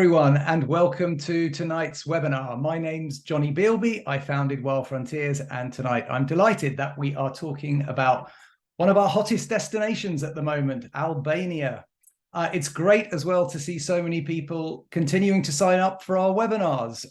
everyone, and welcome to tonight's webinar. My name's Jonny Bealby. I founded Wild Frontiers, and tonight I'm delighted that we are talking about one of our hottest destinations at the moment, Albania. It's great as well to see so many people continuing to sign up for our webinars.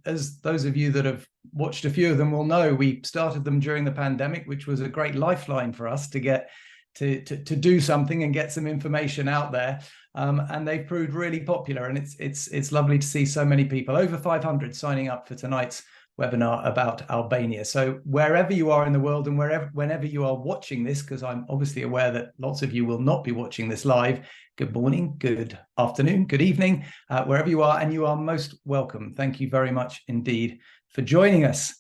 As those of you that have watched a few of them will know, we started them during the pandemic, which was a great lifeline for us to get to do something and get some information out there. And they've proved really popular, and it's lovely to see so many people, over 500, signing up for tonight's webinar about Albania. So wherever you are in the world and whenever you are watching this, because I'm obviously aware that lots of you will not be watching this live, good morning, good afternoon, good evening, wherever you are, and you are most welcome. Thank you very much indeed for joining us.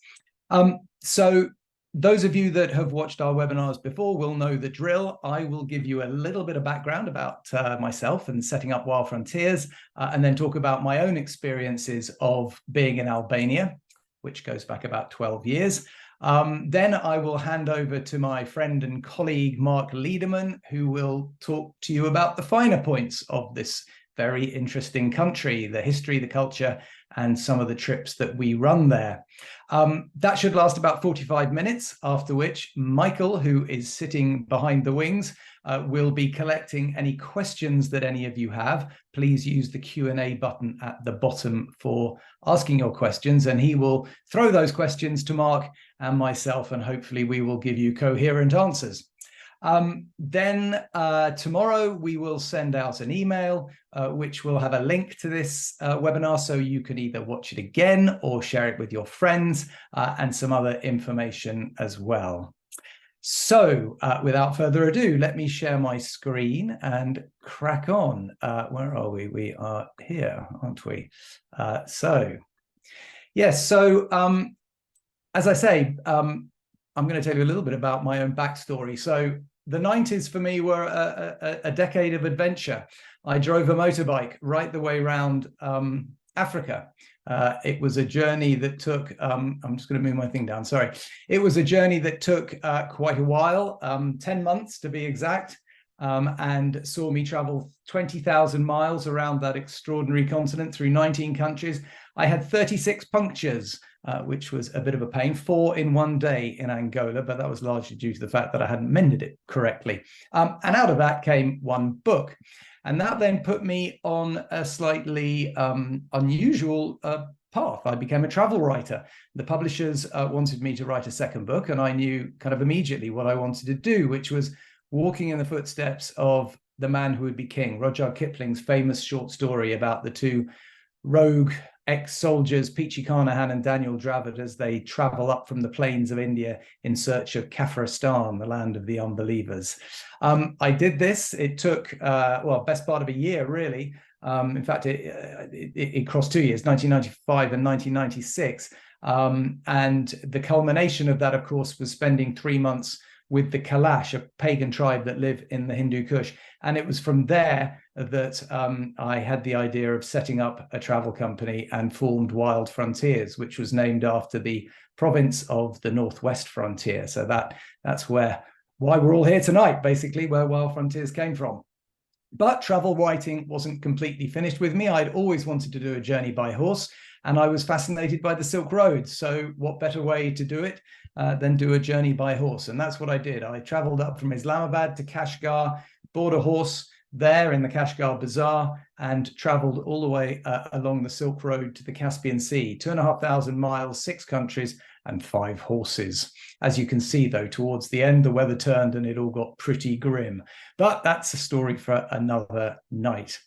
So those of you that have watched our webinars before will know the drill. I will give you a little bit of background about myself and setting up Wild Frontiers, and then talk about my own experiences of being in Albania, which goes back about 12 years. Then I will hand over to my friend and colleague, Marc, who will talk to you about the finer points of this very interesting country, the history, the culture, and some of the trips that we run there. That should last about 45 minutes, after which Michael, who is sitting behind the wings, will be collecting any questions that any of you have. Please use the Q&A button at the bottom for asking your questions, and he will throw those questions to Marc and myself, and hopefully we will give you coherent answers. Then tomorrow we will send out an email which will have a link to this webinar, so you can either watch it again or share it with your friends, and some other information as well. So without further ado, let me share my screen and crack on. Where are we? We are here, aren't we? Yes, so as I say, I'm going to tell you a little bit about my own backstory. So the 90s for me were a decade of adventure. I drove a motorbike right the way around Africa. It was a journey that took, I'm just going to move my thing down, sorry. It was a journey that took quite a while, 10 months to be exact, and saw me travel 20,000 miles around that extraordinary continent through 19 countries. I had 36 punctures, which was a bit of a pain, 4 in one day in Angola, but that was largely due to the fact that I hadn't mended it correctly. And out of that came one book. And that then put me on a slightly unusual path. I became a travel writer. The publishers wanted me to write a second book, and I knew kind of immediately what I wanted to do, which was walking in the footsteps of the man who would be king, Rudyard Kipling's famous short story about the two rogue ex-soldiers, Peachy Carnahan and Daniel Dravot, as they travel up from the plains of India in search of Kafiristan, the land of the unbelievers. I did this. It took, well, best part of a year, really. In fact, it crossed 2 years, 1995 and 1996. And the culmination of that, of course, was spending 3 months with the Kalash, a pagan tribe that live in the Hindu Kush. And it was from there that I had the idea of setting up a travel company and formed Wild Frontiers, which was named after the province of the Northwest Frontier. So that's why we're all here tonight, basically, where Wild Frontiers came from. But travel writing wasn't completely finished with me. I'd always wanted to do a journey by horse, and I was fascinated by the Silk Road. So what better way to do it than do a journey by horse? And that's what I did. I traveled up from Islamabad to Kashgar, bought a horse there in the Kashgar Bazaar, and traveled all the way along the Silk Road to the Caspian Sea, 2,500 miles, 6 countries, and 5 horses. As you can see, though, towards the end, the weather turned and it all got pretty grim. But that's a story for another night.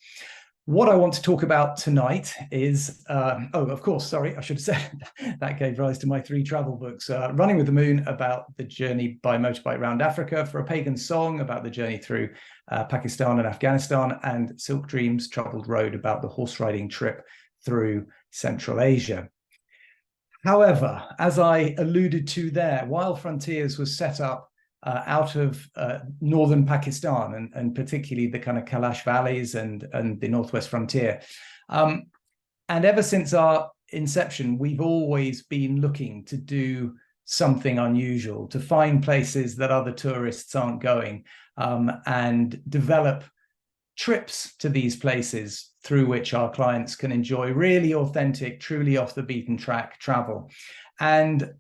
What I want to talk about tonight is, oh, of course, sorry, I should have said that gave rise to my 3 travel books. Running with the Moon, about the journey by motorbike around Africa, For a Pagan Song, about the journey through Pakistan and Afghanistan, and Silk Dreams, Troubled Road, about the horse riding trip through Central Asia. However, as I alluded to there, Wild Frontiers was set up out of northern Pakistan, and particularly the kind of Kalash valleys and the Northwest Frontier. And ever since our inception, we've always been looking to do something unusual, to find places that other tourists aren't going, and develop trips to these places through which our clients can enjoy really authentic, truly off the beaten track travel. And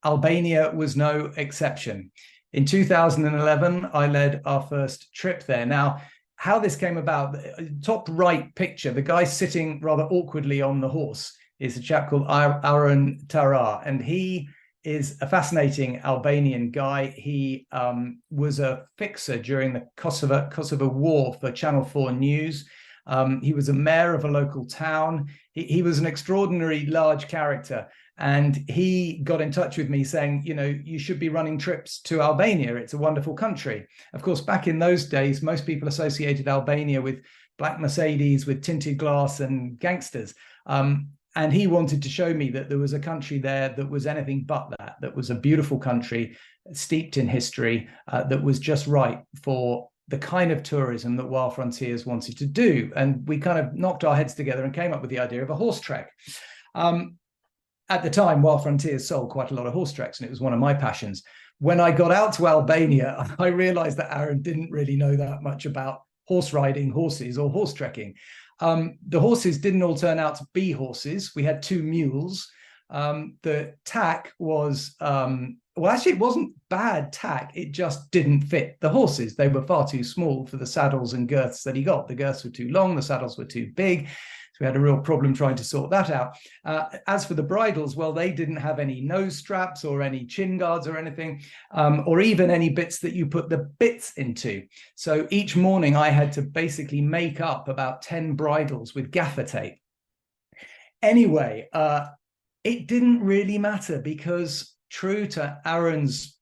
Albania was no exception. In 2011, I led our first trip there. Now, how this came about, top right picture, the guy sitting rather awkwardly on the horse is a chap called Aaron Tarar, and he is a fascinating Albanian guy. He was a fixer during the Kosovo War for Channel 4 News. He was a mayor of a local town. He was an extraordinary large character. And he got in touch with me saying, you know, you should be running trips to Albania. It's a wonderful country. Of course, back in those days, most people associated Albania with black Mercedes, with tinted glass and gangsters. And he wanted to show me that there was a country there that was anything but that, that was a beautiful country steeped in history, that was just right for the kind of tourism that Wild Frontiers wanted to do. And we kind of knocked our heads together and came up with the idea of a horse trek. At the time, Wild Frontiers sold quite a lot of horse treks, and it was one of my passions. When I got out to Albania, I realized that Aaron didn't really know that much about horse riding, horses, or horse trekking. The horses didn't all turn out to be horses. We had 2 mules. The tack was, well, actually, it wasn't bad tack. It just didn't fit the horses. They were far too small for the saddles and girths that he got. The girths were too long, the saddles were too big. So we had a real problem trying to sort that out. As for the bridles, well, they didn't have any nose straps or any chin guards or anything, or even any bits that you put the bits into. So each morning I had to basically make up about 10 bridles with gaffer tape. Anyway, it didn't really matter, because true to Aaron's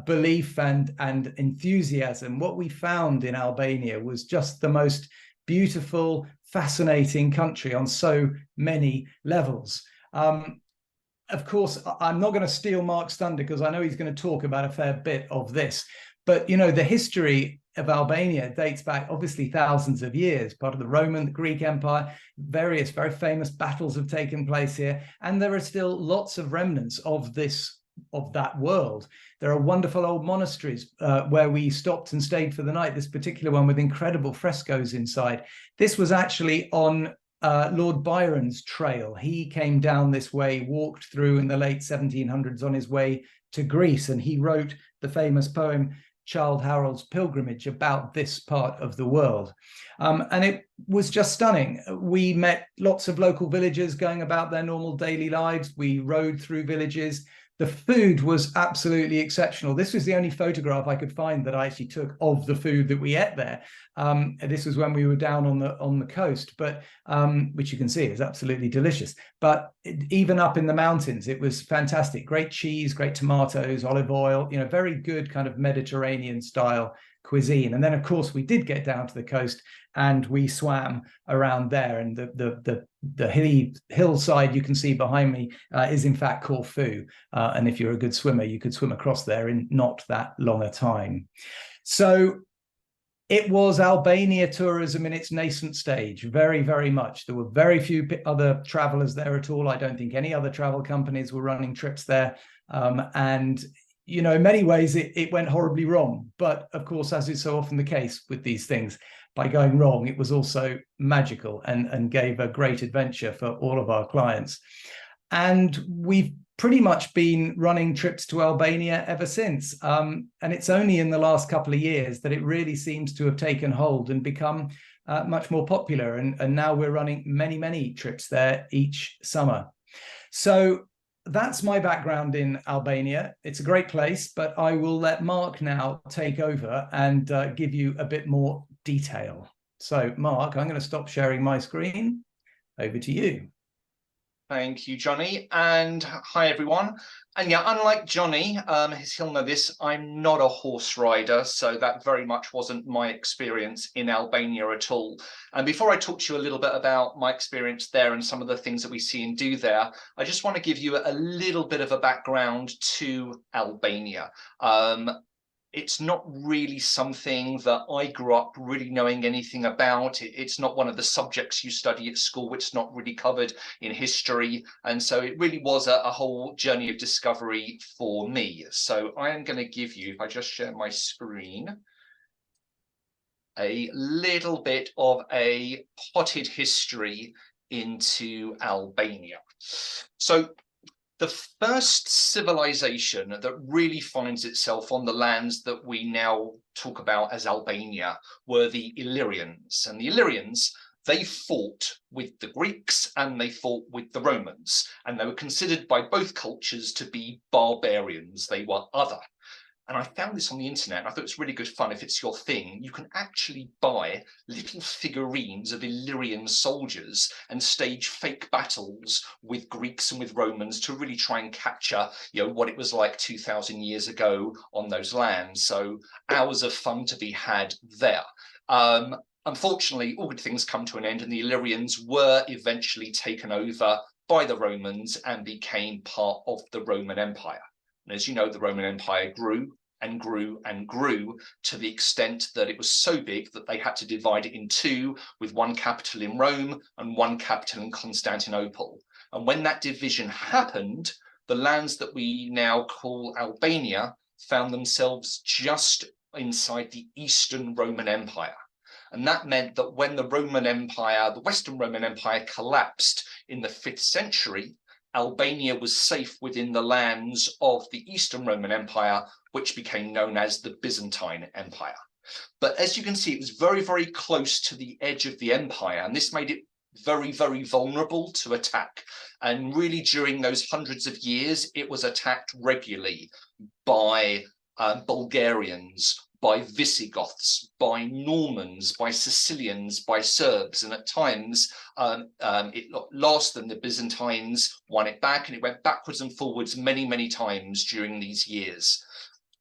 belief and enthusiasm, what we found in Albania was just the most beautiful, fascinating country on so many levels. Of course, I'm not going to steal Marc's thunder, because I know he's going to talk about a fair bit of this. But, you know, the history of Albania dates back obviously thousands of years, part of the Roman, the Greek Empire. Various very famous battles have taken place here, and there are still lots of remnants of that world. There are wonderful old monasteries where we stopped and stayed for the night. This particular one with incredible frescoes inside. This was actually on Lord Byron's trail. He came down this way, walked through in the late 1700s on his way to Greece, and he wrote the famous poem Childe Harold's Pilgrimage about this part of the world. And it was just stunning. We met lots of local villagers going about their normal daily lives. We rode through villages. The food was absolutely exceptional. This was the only photograph I could find that I actually took of the food that we ate there. This was when we were down on the coast, but which you can see is absolutely delicious. But even up in the mountains, it was fantastic. Great cheese, great tomatoes, olive oil, you know, very good kind of Mediterranean style cuisine. And then, of course, we did get down to the coast and we swam around there. And the hilly hillside you can see behind me is in fact Corfu. And if you're a good swimmer, you could swim across there in not that long a time. So it was Albania tourism in its nascent stage, very, very much. There were very few other travelers there at all. I don't think any other travel companies were running trips there. And you know, in many ways, it went horribly wrong. But of course, as is so often the case with these things, by going wrong, it was also magical and gave a great adventure for all of our clients. And we've pretty much been running trips to Albania ever since. And it's only in the last couple of years that it really seems to have taken hold and become much more popular. And now we're running many, many trips there each summer. So that's my background in Albania. It's a great place, but I will let Marc now take over and give you a bit more detail. So, Marc, I'm going to stop sharing my screen. Over to you. Thank you, Jonny, and hi everyone. And yeah, unlike Jonny, he'll know this, I'm not a horse rider, so that very much wasn't my experience in Albania at all. And before I talk to you a little bit about my experience there and some of the things that we see and do there, I just want to give you a little bit of a background to Albania. It's not really something that I grew up really knowing anything about. It's not one of the subjects you study at school. It's not really covered in history. And so it really was a whole journey of discovery for me. So I am going to give you, if I just share my screen, a little bit of a potted history into Albania. So the first civilization that really finds itself on the lands that we now talk about as Albania were the Illyrians. And the Illyrians, they fought with the Greeks and they fought with the Romans. And they were considered by both cultures to be barbarians. They were other. And I found this on the internet, and I thought it's really good fun. If it's your thing, you can actually buy little figurines of Illyrian soldiers and stage fake battles with Greeks and with Romans to really try and capture, what it was like 2,000 years ago on those lands. So hours of fun to be had there. Unfortunately, all good things come to an end, and the Illyrians were eventually taken over by the Romans and became part of the Roman Empire. And as you know, the Roman Empire grew and grew and grew to the extent that it was so big that they had to divide it in two, with one capital in Rome and one capital in Constantinople. And when that division happened, the lands that we now call Albania found themselves just inside the Eastern Roman Empire. And that meant that when the Roman Empire, the Western Roman Empire, collapsed in the 5th century, Albania was safe within the lands of the Eastern Roman Empire, which became known as the Byzantine Empire. But as you can see, it was very, very close to the edge of the empire, and this made it very, very vulnerable to attack. And really, during those hundreds of years, it was attacked regularly by Bulgarians, by Visigoths, by Normans, by Sicilians, by Serbs, and at times it lost, and the Byzantines won it back, and it went backwards and forwards many, many times during these years.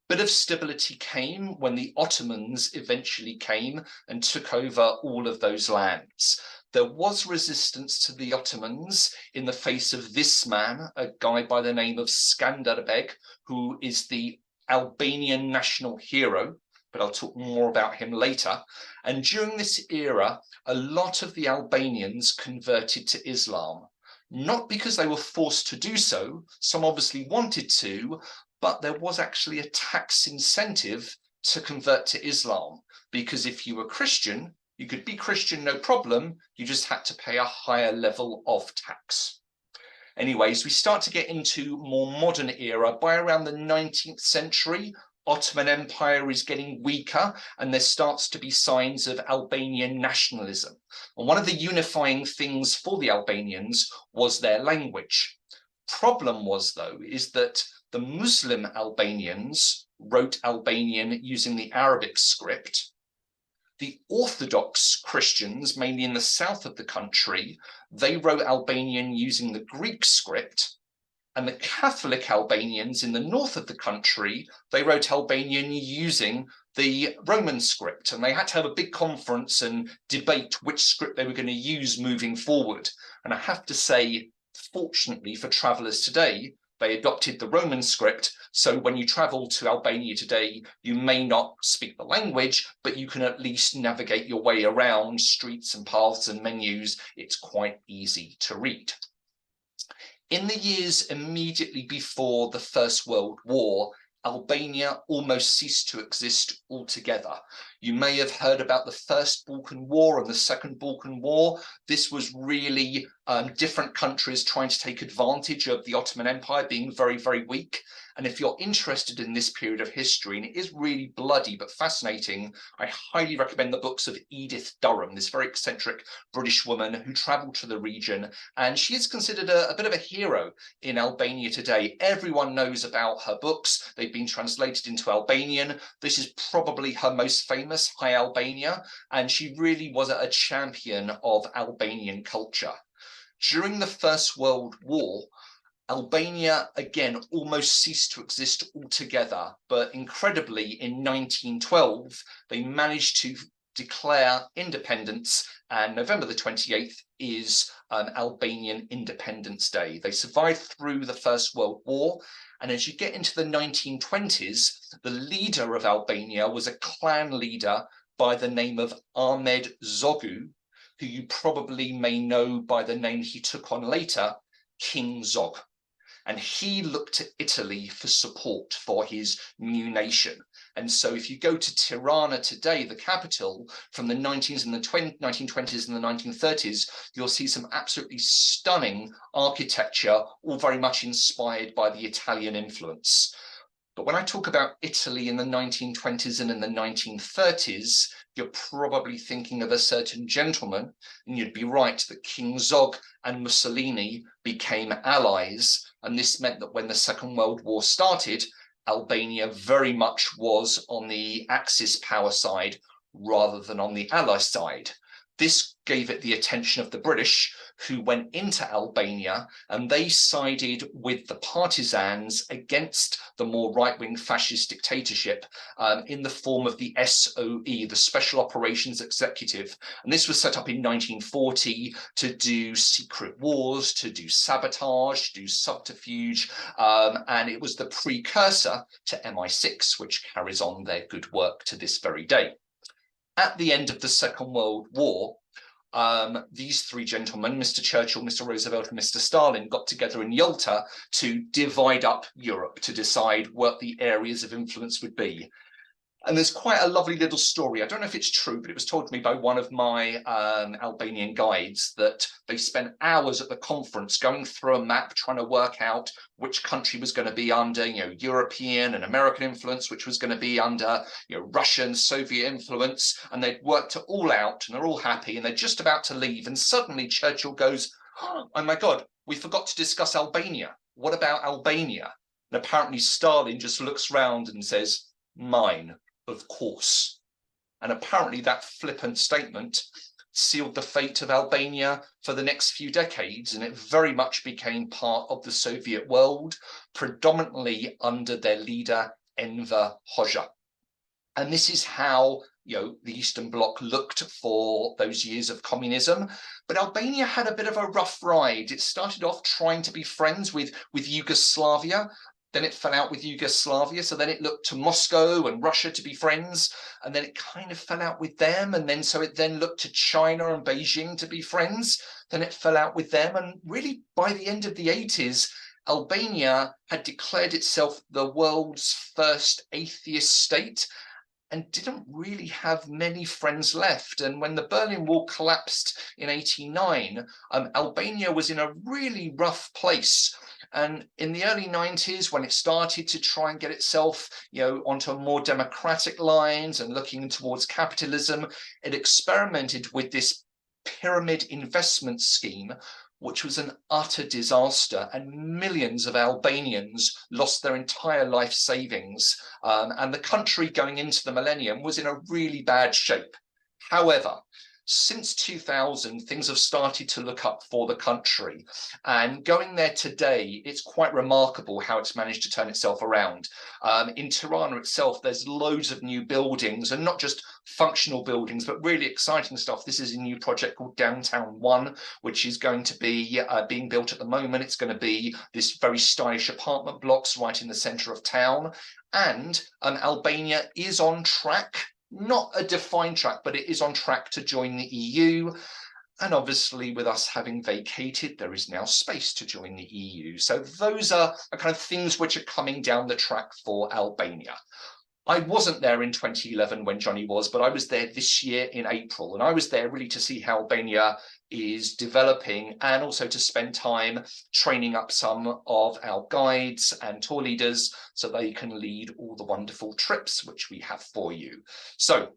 Bit of stability came when the Ottomans eventually came and took over all of those lands. There was resistance to the Ottomans in the face of this man, a guy by the name of Skanderbeg, who is the Albanian national hero, but I'll talk more about him later. And during this era, a lot of the Albanians converted to Islam, not because they were forced to do so. Some obviously wanted to, but there was actually a tax incentive to convert to Islam, because if you were Christian, you could be Christian, no problem. You just had to pay a higher level of tax. Anyways, we start to get into more modern era. By around the 19th century, Ottoman Empire is getting weaker, and there starts to be signs of Albanian nationalism. And one of the unifying things for the Albanians was their language. Problem was, though, is that the Muslim Albanians wrote Albanian using the Arabic script. The Orthodox Christians, mainly in the south of the country, they wrote Albanian using the Greek script. And the Catholic Albanians in the north of the country, they wrote Albanian using the Roman script. And they had to have a big conference and debate which script they were going to use moving forward. And I have to say, fortunately for travelers today, they adopted the Roman script. So when you travel to Albania today, you may not speak the language, but you can at least navigate your way around streets and paths and menus. It's quite easy to read. In the years immediately before the First World War, Albania almost ceased to exist altogether. You may have heard about the First Balkan War and the Second Balkan War. This was really different countries trying to take advantage of the Ottoman Empire being very, very weak. And if you're interested in this period of history, and it is really bloody but fascinating, I highly recommend the books of Edith Durham, this very eccentric British woman who traveled to the region. And she is considered a bit of a hero in Albania today. Everyone knows about her books. They've been translated into Albanian. This is probably her most famous, High Albania, and she really was a champion of Albanian culture. During the First World War, Albania, again, almost ceased to exist altogether, but incredibly, in 1912, they managed to declare independence, and November the 28th is Albanian Independence Day. They survived through the First World War, and as you get into the 1920s, the leader of Albania was a clan leader by the name of Ahmed Zogu, who you probably may know by the name he took on later, King Zog. And he looked to Italy for support for his new nation. And so if you go to Tirana today, the capital, from the 1920s and the 1930s, you'll see some absolutely stunning architecture, all very much inspired by the Italian influence. But when I talk about Italy in the 1920s and in the 1930s, you're probably thinking of a certain gentleman, and you'd be right that King Zog and Mussolini became allies. And this meant that when the Second World War started, Albania very much was on the Axis power side rather than on the Ally side. This gave it the attention of the British, who went into Albania, and they sided with the partisans against the more right-wing fascist dictatorship in the form of the SOE, the Special Operations Executive. And this was set up in 1940 to do secret wars, to do sabotage, to do subterfuge, and it was the precursor to MI6, which carries on their good work to this very day. At the end of the Second World War, these three gentlemen, Mr. Churchill, Mr. Roosevelt, and Mr. Stalin, got together in Yalta to divide up Europe, to decide what the areas of influence would be. And there's quite a lovely little story. I don't know if it's true, but it was told to me by one of my Albanian guides that they spent hours at the conference going through a map, trying to work out which country was going to be under, European and American influence, which was going to be under, Russian, Soviet influence. And they'd worked it all out, and they're all happy, and they're just about to leave. And suddenly Churchill goes, "Oh my God, we forgot to discuss Albania. What about Albania?" And apparently Stalin just looks round and says, "Mine. Of course." And apparently that flippant statement sealed the fate of Albania for the next few decades, and it very much became part of the Soviet world, predominantly under their leader Enver Hoxha. And this is how the Eastern Bloc looked for those years of communism. But Albania had a bit of a rough ride. It started off trying to be friends with Yugoslavia. Then it fell out with Yugoslavia, so then it looked to Moscow and Russia to be friends, and then it kind of fell out with them, and then so it then looked to China and Beijing to be friends, then it fell out with them, and really by the end of the 80s, Albania had declared itself the world's first atheist state and didn't really have many friends left. And when the Berlin Wall collapsed in 89, Albania was in a really rough place. And in the early 90s, when it started to try and get itself, onto more democratic lines and looking towards capitalism, it experimented with this pyramid investment scheme, which was an utter disaster, and millions of Albanians lost their entire life savings. And the country going into the millennium was in a really bad shape. However, since 2000, things have started to look up for the country, and going there today, it's quite remarkable how it's managed to turn itself around. In Tirana itself, there's loads of new buildings, and not just functional buildings, but really exciting stuff. This is a new project called Downtown One, which is going to be being built at the moment. It's going to be this very stylish apartment blocks right in the center of town. And Albania is on track. Not a defined track, but it is on track to join the EU. And obviously, with us having vacated, there is now space to join the EU. So those are kind of things which are coming down the track for Albania. I wasn't there in 2011 when Jonny was, but I was there this year in April. And I was there really to see how Albania is developing, and also to spend time training up some of our guides and tour leaders so they can lead all the wonderful trips which we have for you. So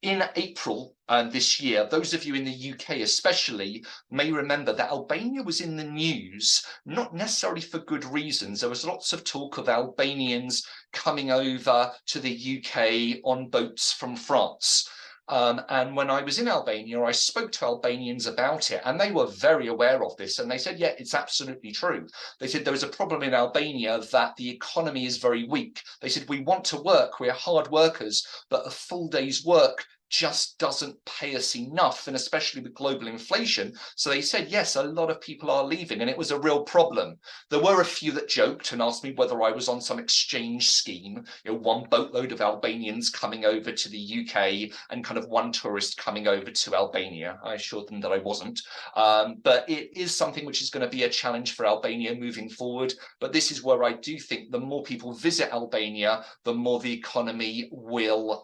in April this year, those of you in the UK especially may remember that Albania was in the news, not necessarily for good reasons. There was lots of talk of Albanians coming over to the UK on boats from France. And when I was in Albania, I spoke to Albanians about it, and they were very aware of this. And they said, yeah, it's absolutely true. They said there was a problem in Albania that the economy is very weak. They said, we want to work, we're hard workers, but a full day's work just doesn't pay us enough, and especially with global inflation. So they said, yes, a lot of people are leaving, and it was a real problem. There were a few that joked and asked me whether I was on some exchange scheme, one boatload of Albanians coming over to the UK and kind of one tourist coming over to Albania. I assured them that I wasn't. But it is something which is going to be a challenge for Albania moving forward. But this is where I do think the more people visit Albania, the more the economy will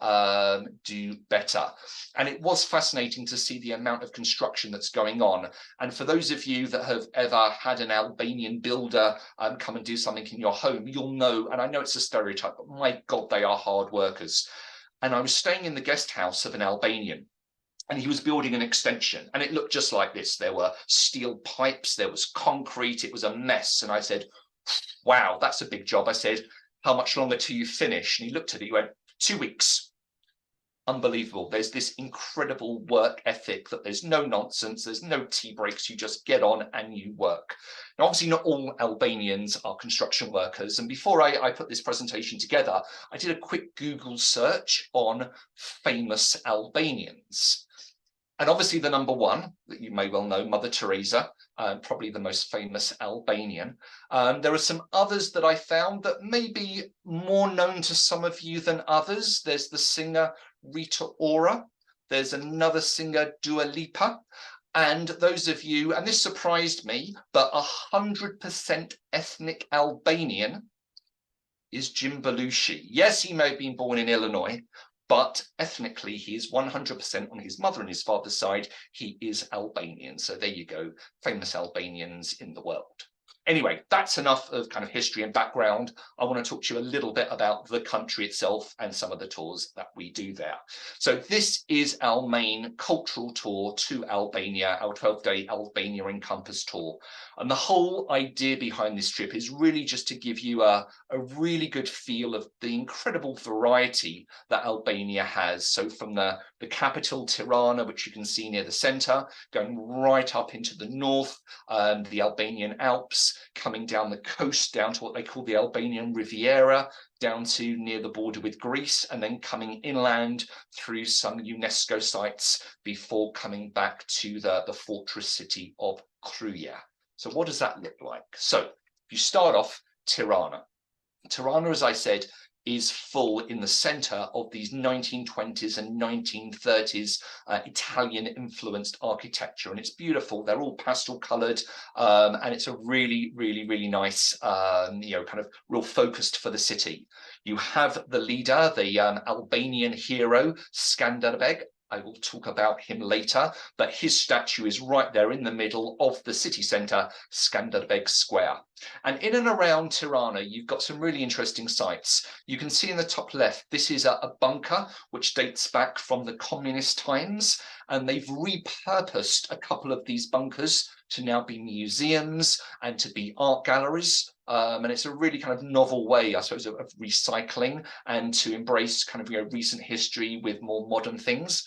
do better. And it was fascinating to see the amount of construction that's going on. And for those of you that have ever had an Albanian builder come and do something in your home, you'll know, and I know it's a stereotype, but my God, they are hard workers. And I was staying in the guest house of an Albanian, and he was building an extension, and it looked just like this. There were steel pipes, there was concrete, it was a mess. And I said, wow, that's a big job. I said, how much longer till you finish? And he looked at it, he went, 2 weeks. Unbelievable. There's this incredible work ethic that there's no nonsense, there's no tea breaks, you just get on and you work. Now, obviously not all Albanians are construction workers, and before I put this presentation together, I did a quick Google search on famous Albanians. And obviously the number one that you may well know, Mother Teresa, probably the most famous Albanian. There are some others that I found that may be more known to some of you than others. There's the singer Rita Ora. There's another singer, Dua Lipa. And those of you, and this surprised me, but 100% ethnic Albanian is Jim Belushi. Yes, he may have been born in Illinois, but ethnically, he is 100% on his mother and his father's side. He is Albanian. So there you go, famous Albanians in the world. Anyway, that's enough of kind of history and background. I want to talk to you a little bit about the country itself and some of the tours that we do there. So this is our main cultural tour to Albania, our 12-day Albania Encompass tour. And the whole idea behind this trip is really just to give you a really good feel of the incredible variety that Albania has. So from the capital, Tirana, which you can see near the center, going right up into the north, the Albanian Alps, coming down the coast, down to what they call the Albanian Riviera, down to near the border with Greece, and then coming inland through some UNESCO sites before coming back to the fortress city of Kruja. So what does that look like? So if you start off, Tirana. Tirana, as I said, is full in the center of these 1920s and 1930s Italian influenced architecture, and it's beautiful. They're all pastel colored, and it's a really, really, really nice, kind of real focused for the city. You have the leader, the Albanian hero, Skanderbeg. I will talk about him later, but his statue is right there in the middle of the city centre, Skanderbeg Square. And in and around Tirana, you've got some really interesting sites. You can see in the top left, this is a bunker which dates back from the communist times, and they've repurposed a couple of these bunkers to now be museums and to be art galleries. And it's a really kind of novel way, I suppose, of recycling and to embrace kind of recent history with more modern things.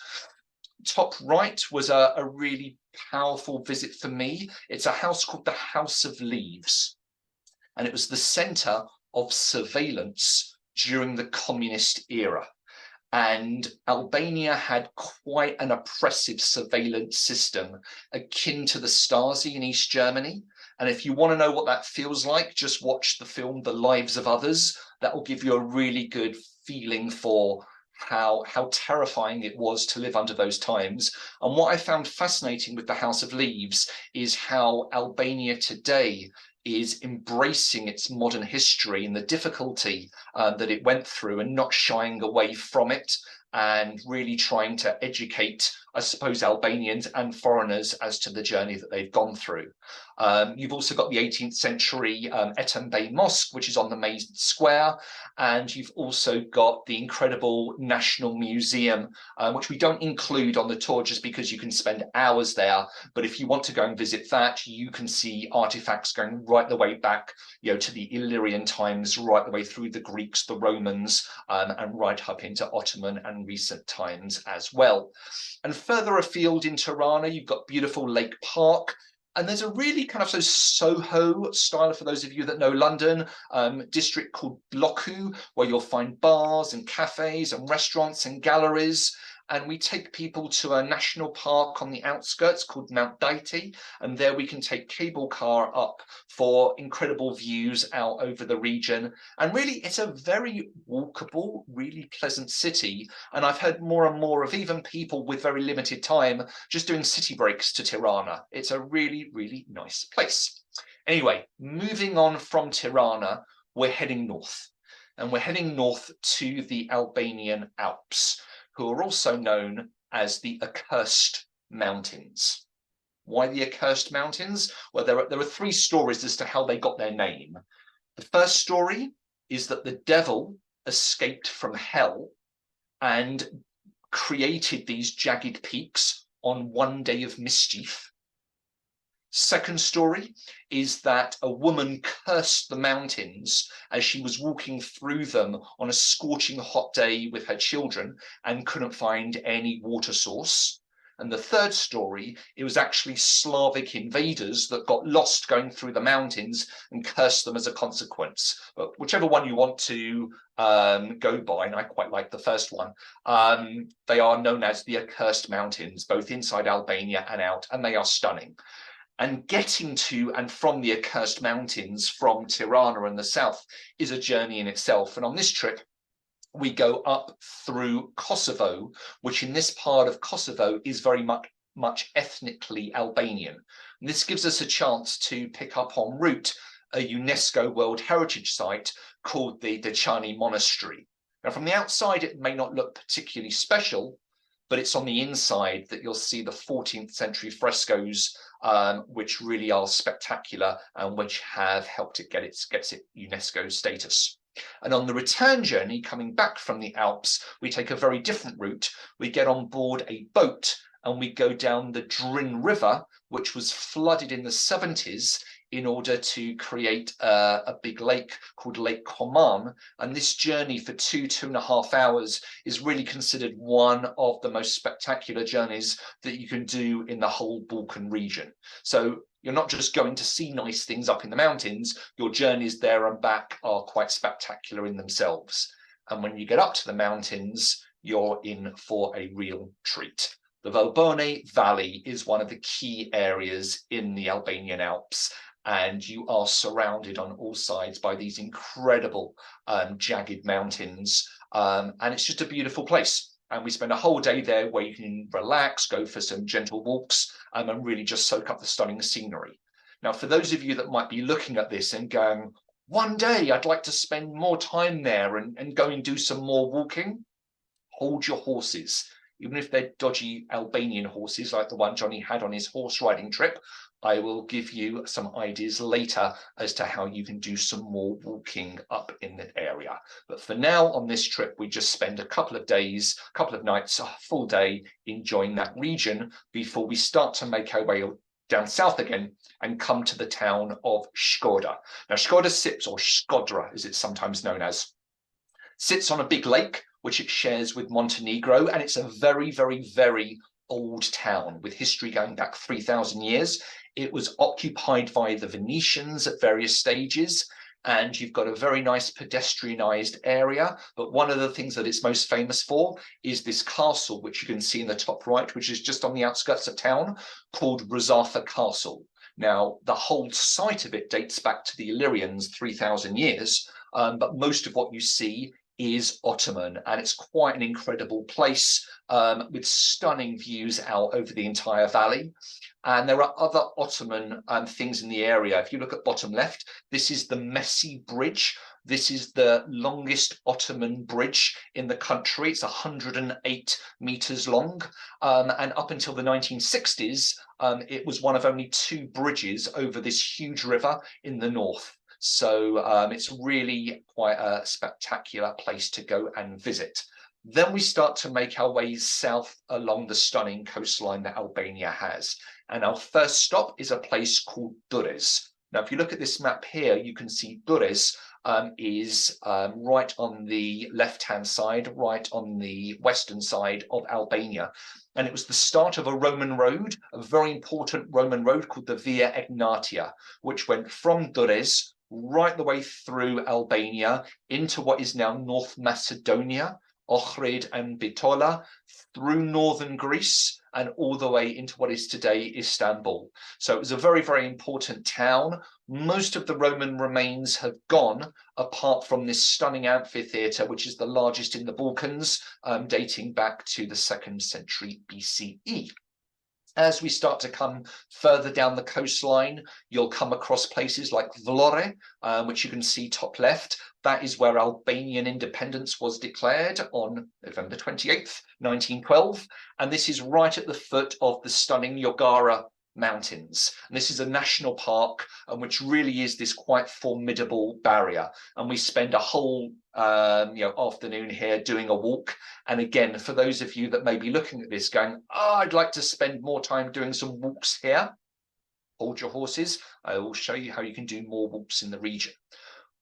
Top right was a really powerful visit for me. It's a house called the House of Leaves, and it was the center of surveillance during the communist era. And Albania had quite an oppressive surveillance system akin to the Stasi in East Germany. And if you want to know what that feels like, just watch the film The Lives of Others. That will give you a really good feeling for how terrifying it was to live under those times. And what I found fascinating with the House of Leaves is how Albania today is embracing its modern history and the difficulty that it went through, and not shying away from it, and really trying to educate, I suppose, Albanians and foreigners as to the journey that they've gone through. You've also got the 18th century Etem Bey Mosque, which is on the main square, and you've also got the incredible National Museum, which we don't include on the tour just because you can spend hours there. But if you want to go and visit that, you can see artifacts going right the way back, to the Illyrian times, right the way through the Greeks, the Romans, and right up into Ottoman and recent times as well. And further afield in Tirana, you've got beautiful Lake Park. And there's a really kind of Soho style, for those of you that know London, district called Bloku, where you'll find bars and cafes and restaurants and galleries. and we take people to a national park on the outskirts called Mount Daiti, and there we can take cable car up for incredible views out over the region. And really, it's a very walkable, really pleasant city. And I've heard more and more of even people with very limited time just doing city breaks to Tirana. It's a really, really nice place. Anyway, moving on from Tirana, we're heading north. And we're heading north to the Albanian Alps, who are also known as the Accursed Mountains. Why the Accursed Mountains? Well, there are three stories as to how they got their name. The first story is that the devil escaped from hell and created these jagged peaks on one day of mischief. Second story is that a woman cursed the mountains as she was walking through them on a scorching hot day with her children and couldn't find any water source. And the third story, it was actually Slavic invaders that got lost going through the mountains and cursed them as a consequence. But whichever one you want to go by, and I quite like the first one, they are known as the Accursed Mountains, both inside Albania and out, and they are stunning. And getting to and from the Accursed Mountains from Tirana in the south is a journey in itself. And on this trip, we go up through Kosovo, which in this part of Kosovo is very much ethnically Albanian. And this gives us a chance to pick up en route a UNESCO World Heritage Site called the Dechani Monastery. Now, from the outside, it may not look particularly special, but it's on the inside that you'll see the 14th century frescoes, which really are spectacular and which have helped it gets it UNESCO status. And on the return journey, coming back from the Alps, we take a very different route. We get on board a boat and we go down the Drin River, which was flooded in the 70s in order to create a big lake called Lake Koman. And this journey for 2.5 hours is really considered one of the most spectacular journeys that you can do in the whole Balkan region. So you're not just going to see nice things up in the mountains, your journeys there and back are quite spectacular in themselves. And when you get up to the mountains, you're in for a real treat. The Valbone Valley is one of the key areas in the Albanian Alps, and you are surrounded on all sides by these incredible jagged mountains, and it's just a beautiful place. And we spend a whole day there where you can relax, go for some gentle walks, and really just soak up the stunning scenery. Now, for those of you that might be looking at this and going, one day I'd like to spend more time there and go and do some more walking, hold your horses. Even if they're dodgy Albanian horses like the one Jonny had on his horse riding trip, I will give you some ideas later as to how you can do some more walking up in the area. But for now, on this trip, we just spend a couple of days, a couple of nights, a full day enjoying that region before we start to make our way down south again and come to the town of Shkodra. Now, Shkodra sits, or Shkodra as it's sometimes known as, sits on a big lake, which it shares with Montenegro, and it's a very, very, very old town with history going back 3,000 years. It was occupied by the Venetians at various stages, and you've got a very nice pedestrianised area. But one of the things that it's most famous for is this castle, which you can see in the top right, which is just on the outskirts of town, called Rosafa Castle. Now, the whole site of it dates back to the Illyrians 3,000 years, but most of what you see is Ottoman, and it's quite an incredible place with stunning views out over the entire valley. And there are other Ottoman things in the area. If you look at bottom left, this is the Messi Bridge. This is the longest Ottoman bridge in the country. It's 108 meters long. And up until the 1960s, it was one of only 2 bridges over this huge river in the north. So it's really quite a spectacular place to go and visit. Then we start to make our way south along the stunning coastline that Albania has. And our first stop is a place called Durrës. Now, if you look at this map here, you can see Durrës is right on the left-hand side, right on the western side of Albania. And it was the start of a Roman road, a very important Roman road called the Via Egnatia, which went from Durrës right the way through Albania into what is now North Macedonia, Ohrid and Bitola, through northern Greece and all the way into what is today Istanbul. So it was a very, very important town. Most of the Roman remains have gone, apart from this stunning amphitheatre, which is the largest in the Balkans, dating back to the 2nd century BCE. As we start to come further down the coastline, you'll come across places like Vlore, which you can see top left. That is where Albanian independence was declared on November 28th, 1912. And this is right at the foot of the stunning Yogara Mountains. And this is a national park, which really is this quite formidable barrier. And we spend a whole afternoon here doing a walk. And again, for those of you that may be looking at this going, oh, I'd like to spend more time doing some walks here, hold your horses. I will show you how you can do more walks in the region.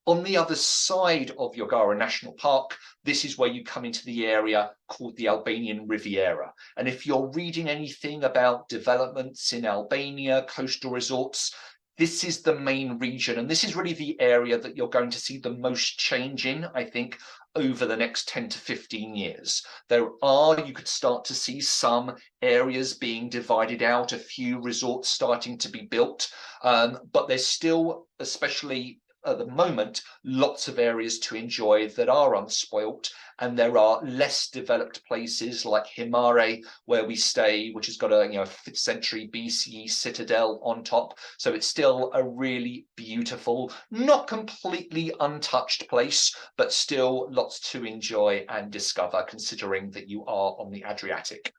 On the other side of Yogara National Park, this is where you come into the area called the Albanian Riviera. And if you're reading anything about developments in Albania, coastal resorts, this is the main region. And this is really the area that you're going to see the most change in, I think, over the next 10 to 15 years. You could start to see some areas being divided out, a few resorts starting to be built, but there's still, especially at the moment, lots of areas to enjoy that are unspoilt, and there are less developed places like Himare, where we stay, which has got a 5th century BCE citadel on top. So it's still a really beautiful, not completely untouched place, but still lots to enjoy and discover, considering that you are on the Adriatic.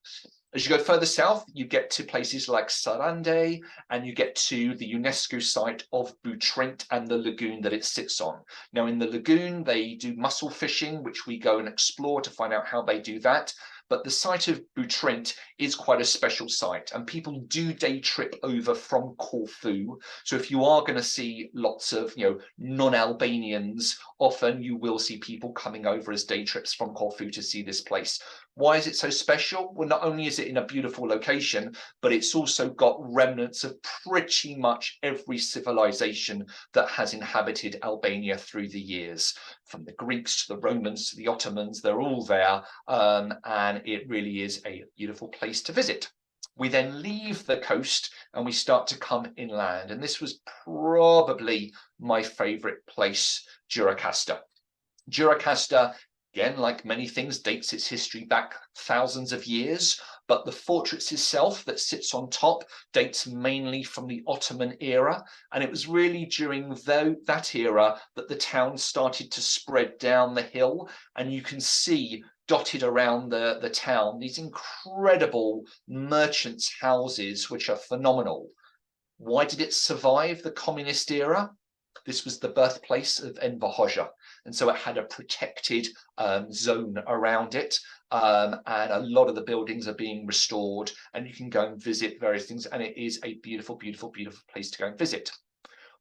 As you go further south, you get to places like Sarande, and you get to the UNESCO site of Butrint and the lagoon that it sits on. Now, in the lagoon, they do mussel fishing, which we go and explore to find out how they do that. But the site of Butrint is quite a special site, and people do day trip over from Corfu. So if you are going to see lots of non-Albanians, often you will see people coming over as day trips from Corfu to see this place. Why is it so special? Well, not only is it in a beautiful location, but it's also got remnants of pretty much every civilization that has inhabited Albania through the years. From the Greeks to the Romans to the Ottomans, they're all there, and it really is a beautiful place to visit. We then leave the coast and we start to come inland, and this was probably my favorite place, Gjirokastër. Gjirokastër, again, like many things, dates its history back thousands of years, but the fortress itself that sits on top dates mainly from the Ottoman era, and it was really during that era that the town started to spread down the hill, and you can see dotted around the town these incredible merchants' houses, which are phenomenal. Why did it survive the communist era? This was the birthplace of Enver Hoxha, and so it had a protected zone around it, and a lot of the buildings are being restored, and you can go and visit various things, and it is a beautiful, beautiful, beautiful place to go and visit.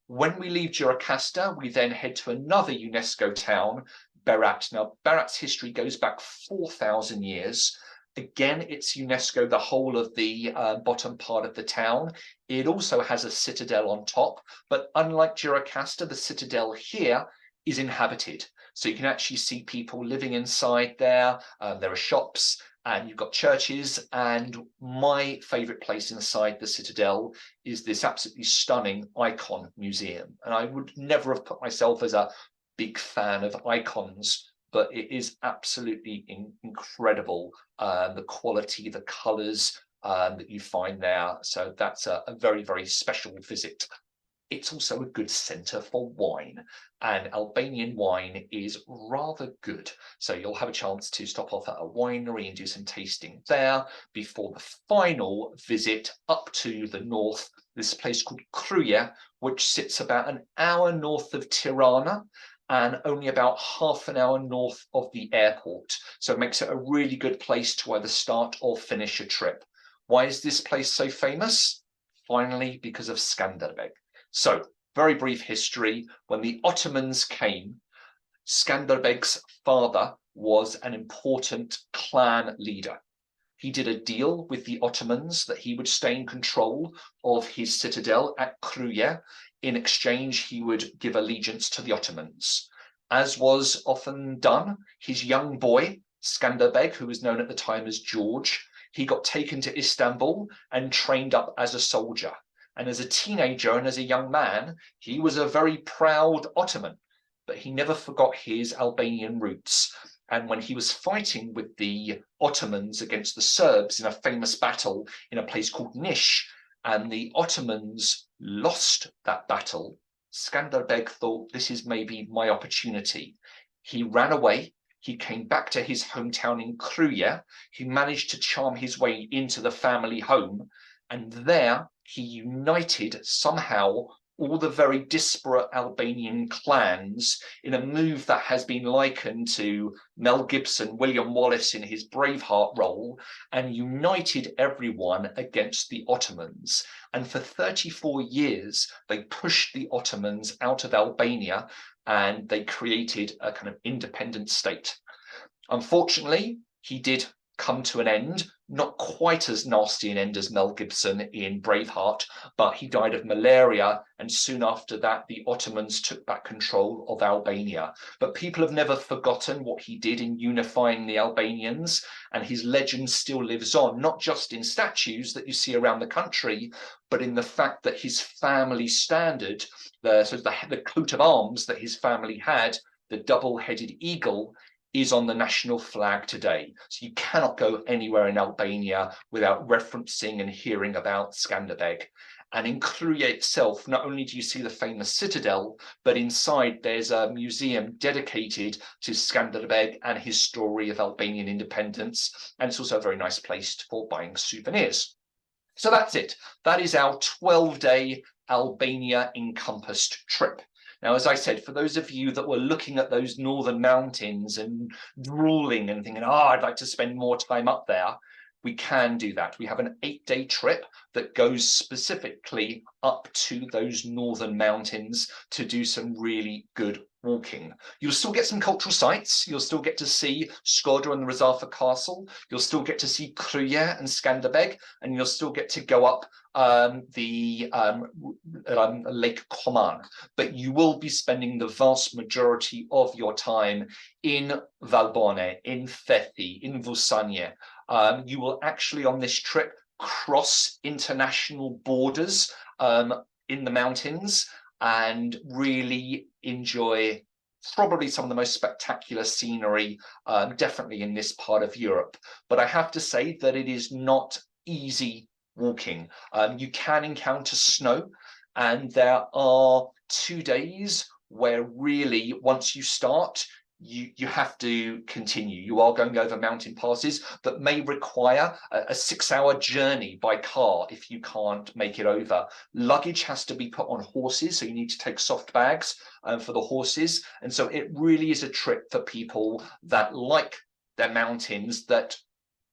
When we leave Gjirokastër, we then head to another UNESCO town, Berat. Now, Berat's history goes back 4,000 years. Again, it's UNESCO, the whole of the bottom part of the town. It also has a citadel on top, but unlike Gjirokastër, the citadel here is inhabited. So you can actually see people living inside there. There are shops, and you've got churches. And my favorite place inside the citadel is this absolutely stunning icon museum. And I would never have put myself as a big fan of icons, but it is absolutely incredible, the quality, the colors that you find there. So that's a very, very special visit. It's also a good centre for wine, and Albanian wine is rather good. So you'll have a chance to stop off at a winery and do some tasting there before the final visit up to the north, this place called Kruje, which sits about an hour north of Tirana and only about half an hour north of the airport. So it makes it a really good place to either start or finish a trip. Why is this place so famous? Finally, because of Skanderbeg. So, very brief history. When the Ottomans came, Skanderbeg's father was an important clan leader. He did a deal with the Ottomans that he would stay in control of his citadel at Kruje. In exchange, he would give allegiance to the Ottomans. As was often done, his young boy Skanderbeg, who was known at the time as George. He got taken to Istanbul and trained up as a soldier. And as a teenager and as a young man, he was a very proud Ottoman, but he never forgot his Albanian roots. And when he was fighting with the Ottomans against the Serbs in a famous battle in a place called Niš, and the Ottomans lost that battle, Skanderbeg thought, this is maybe my opportunity. He ran away. He came back to his hometown in Kruja. He managed to charm his way into the family home. And there he united somehow all the very disparate Albanian clans in a move that has been likened to Mel Gibson, William Wallace in his Braveheart role, and united everyone against the Ottomans. And for 34 years, they pushed the Ottomans out of Albania and they created a kind of independent state. Unfortunately, he did come to an end, not quite as nasty an end as Mel Gibson in Braveheart, but he died of malaria, and soon after that the Ottomans took back control of Albania. But people have never forgotten what he did in unifying the Albanians, and his legend still lives on, not just in statues that you see around the country, but in the fact that his family standard, the coat of arms that his family had, the double-headed eagle, is on the national flag today. So you cannot go anywhere in Albania without referencing and hearing about Skanderbeg. And in Kruja itself, not only do you see the famous citadel, but inside there's a museum dedicated to Skanderbeg and his story of Albanian independence. And it's also a very nice place for buying souvenirs. So that's it. That is our 12-day Albania encompassed trip. Now, as I said, for those of you that were looking at those northern mountains and drooling and thinking, oh, I'd like to spend more time up there, we can do that. We have an 8-day trip that goes specifically up to those northern mountains to do some really good walking. You'll still get some cultural sites. You'll still get to see Skoda and the Rezafa Castle. You'll still get to see Kruja and Skanderbeg, and you'll still get to go up Lake Koman. But you will be spending the vast majority of your time in Valbonne, in Thethi, in Vusanje. You will actually on this trip cross international borders in the mountains and really enjoy probably some of the most spectacular scenery, definitely in this part of Europe. But I have to say that it is not easy walking. You can encounter snow, and there are 2 days where really once you start, you have to continue. You are going over mountain passes that may require a 6-hour journey by car if you can't make it over. Luggage has to be put on horses, so you need to take soft bags for the horses. And so it really is a trip for people that like their mountains, that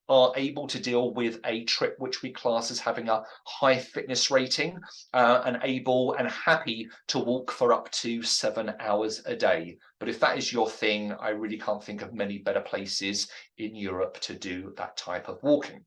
are able to deal with a trip which we class as having a high fitness rating and able and happy to walk for up to 7 hours a day. But if that is your thing, I really can't think of many better places in Europe to do that type of walking.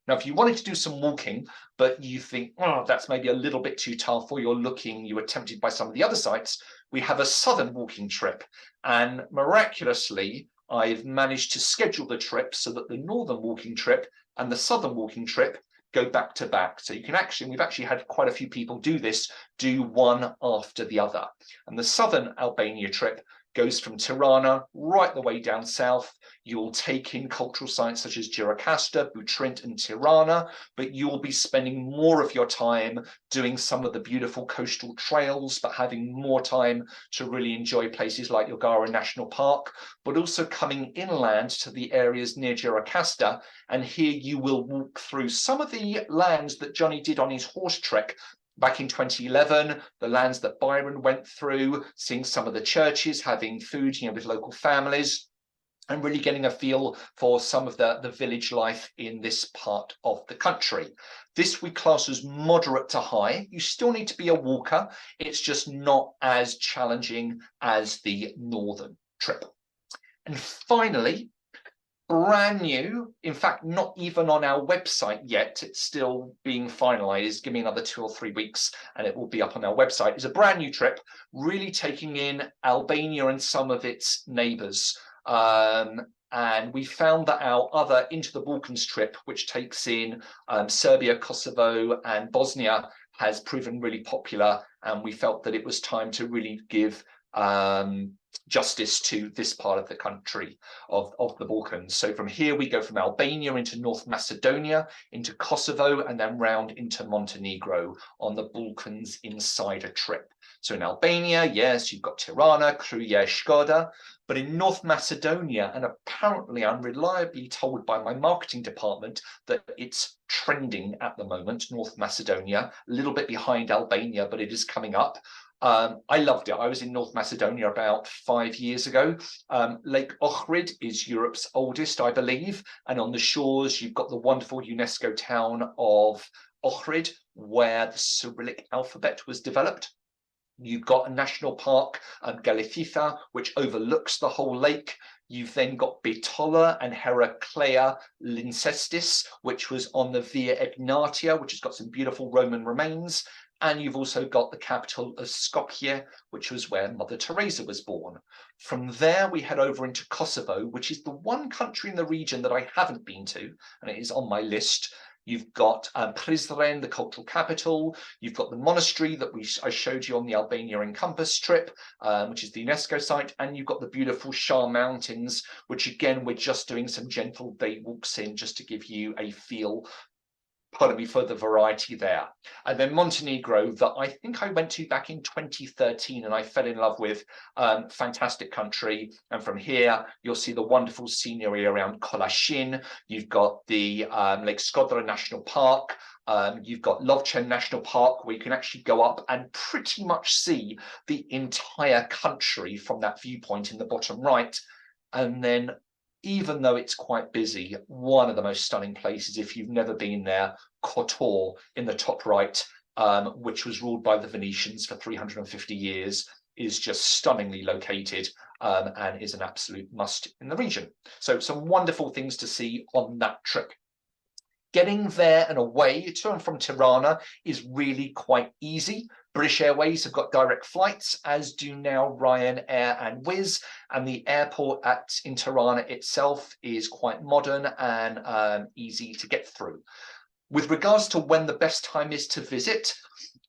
Now, if you wanted to do some walking, but you think, oh, that's maybe a little bit too tough, or you were tempted by some of the other sites, we have a southern walking trip. And miraculously, I've managed to schedule the trip so that the northern walking trip and the southern walking trip go back to back. So you can actually, we've actually had quite a few people do one after the other. And the southern Albania trip goes from Tirana right the way down south. You'll take in cultural sites such as Gjirokastër, Butrint and Tirana, but you'll be spending more of your time doing some of the beautiful coastal trails, but having more time to really enjoy places like Yogara National Park, but also coming inland to the areas near Gjirokastër. And here you will walk through some of the lands that Jonny did on his horse trek back in 2011, the lands that Byron went through, seeing some of the churches, having food, with local families, and really getting a feel for some of the village life in this part of the country. This we class as moderate to high. You still need to be a walker. It's just not as challenging as the northern trip. And finally, brand new, in fact, not even on our website yet, it's still being finalized. Give me another 2 or 3 weeks and it will be up on our website. It's a brand new trip, really taking in Albania and some of its neighbors. And we found that our other Into the Balkans trip, which takes in Serbia, Kosovo, and Bosnia, has proven really popular. And we felt that it was time to really give justice to this part of the country of the Balkans. So from here, we go from Albania into North Macedonia, into Kosovo, and then round into Montenegro on the Balkans Insider trip. So in Albania, yes, you've got Tirana, Kruje, Shkoda. But in North Macedonia, and apparently I'm reliably told by my marketing department that it's trending at the moment, North Macedonia, a little bit behind Albania, but it is coming up. I loved it. I was in North Macedonia about 5 years ago. Lake Ohrid is Europe's oldest, I believe. And on the shores, you've got the wonderful UNESCO town of Ohrid, where the Cyrillic alphabet was developed. You've got a national park, Galifitha, which overlooks the whole lake. You've then got Bitola and Heraclea Lyncestis, which was on the Via Egnatia, which has got some beautiful Roman remains. And you've also got the capital of Skopje, which was where Mother Teresa was born. From there, we head over into Kosovo, which is the one country in the region that I haven't been to, and it is on my list. You've got Prizren, the cultural capital. You've got the monastery that I showed you on the Albania Encompass trip, which is the UNESCO site. And you've got the beautiful Shar Mountains, which again, we're just doing some gentle day walks in just to give you a feel, pardon me, for the variety there. And then Montenegro, that I think I went to back in 2013 and I fell in love with. Fantastic country. And from here, you'll see the wonderful scenery around Kolašin. You've got the Lake Skodra National Park. You've got Lovćen National Park, where you can actually go up and pretty much see the entire country from that viewpoint in the bottom right. And then, even though it's quite busy, one of the most stunning places, if you've never been there, Kotor in the top right, which was ruled by the Venetians for 350 years, is just stunningly located and is an absolute must in the region. So some wonderful things to see on that trip. Getting there and away to and from Tirana is really quite easy. British Airways have got direct flights, as do now Ryanair and Wizz, and the airport in Tirana itself is quite modern and easy to get through. With regards to when the best time is to visit,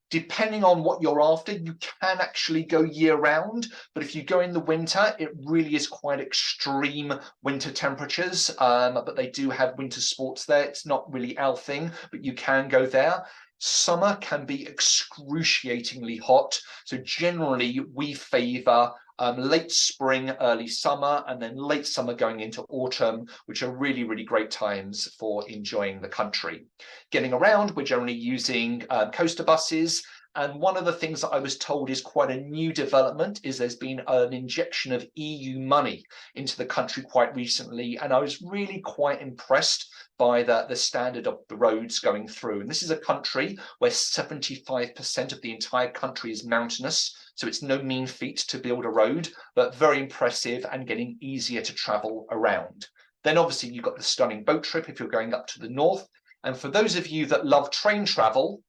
depending on what you're after, you can actually go year round, but if you go in the winter, it really is quite extreme winter temperatures, but they do have winter sports there. It's not really our thing, but you can go there. Summer can be excruciatingly hot, so generally we favour late spring, early summer, and then late summer going into autumn, which are really, really great times for enjoying the country. Getting around, we're generally using coaster buses. And one of the things that I was told is quite a new development is there's been an injection of EU money into the country quite recently. And I was really quite impressed by the standard of the roads going through. And this is a country where 75% of the entire country is mountainous. So it's no mean feat to build a road, but very impressive and getting easier to travel around. Then obviously you've got the stunning boat trip if you're going up to the north. And for those of you that love train travel,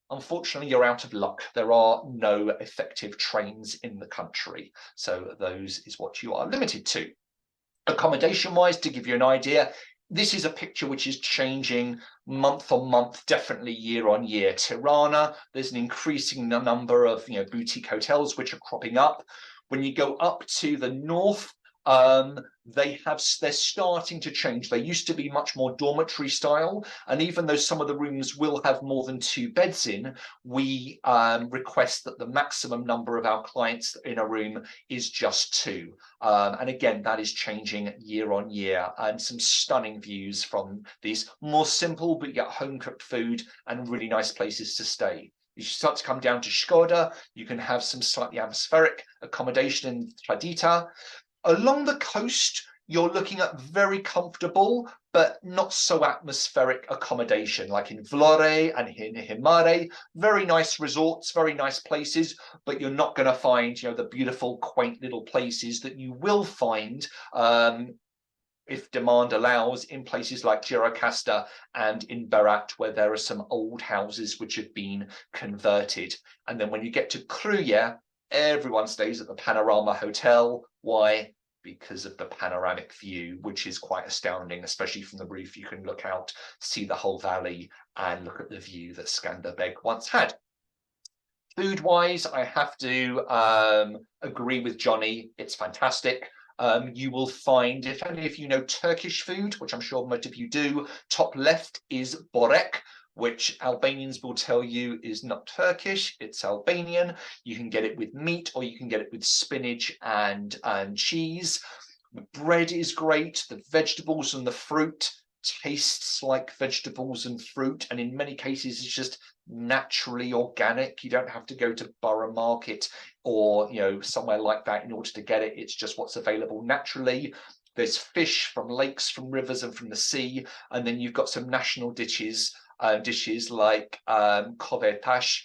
unfortunately, you're out of luck. There are no effective trains in the country. So those is what you are limited to. Accommodation-wise, to give you an idea, this is a picture which is changing month on month, definitely year on year. Tirana, there's an increasing number of boutique hotels which are cropping up. When you go up to the north, they're starting to change. They used to be much more dormitory style, and even though some of the rooms will have more than 2 beds in, we request that the maximum number of our clients in a room is just 2. And again, that is changing year on year, and some stunning views from these more simple but yet home cooked food and really nice places to stay. You start to come down to Shkoda, you can have some slightly atmospheric accommodation in Tradita. Along the coast, you're looking at very comfortable, but not so atmospheric accommodation, like in Vlore and in Himare. Very nice resorts, very nice places, but you're not going to find, the beautiful, quaint little places that you will find, if demand allows, in places like Gjirokasta and in Berat, where there are some old houses which have been converted. And then when you get to Kruje, everyone stays at the Panorama Hotel. Why? because of the panoramic view, which is quite astounding, especially from the roof. You can look out, see the whole valley, and look at the view that Skanderbeg once had. Food-wise, I have to agree with Jonny. It's fantastic. You will find, if only if you know Turkish food, which I'm sure most of you do, top left is borek, which Albanians will tell you is not Turkish, it's Albanian. You can get it with meat, or you can get it with spinach and cheese. The bread is great. The vegetables and the fruit tastes like vegetables and fruit, and in many cases it's just naturally organic. You don't have to go to Borough Market or somewhere like that in order to get it. It's just what's available naturally. There's fish from lakes, from rivers, and from the sea, and then you've got some national dishes like kovetash,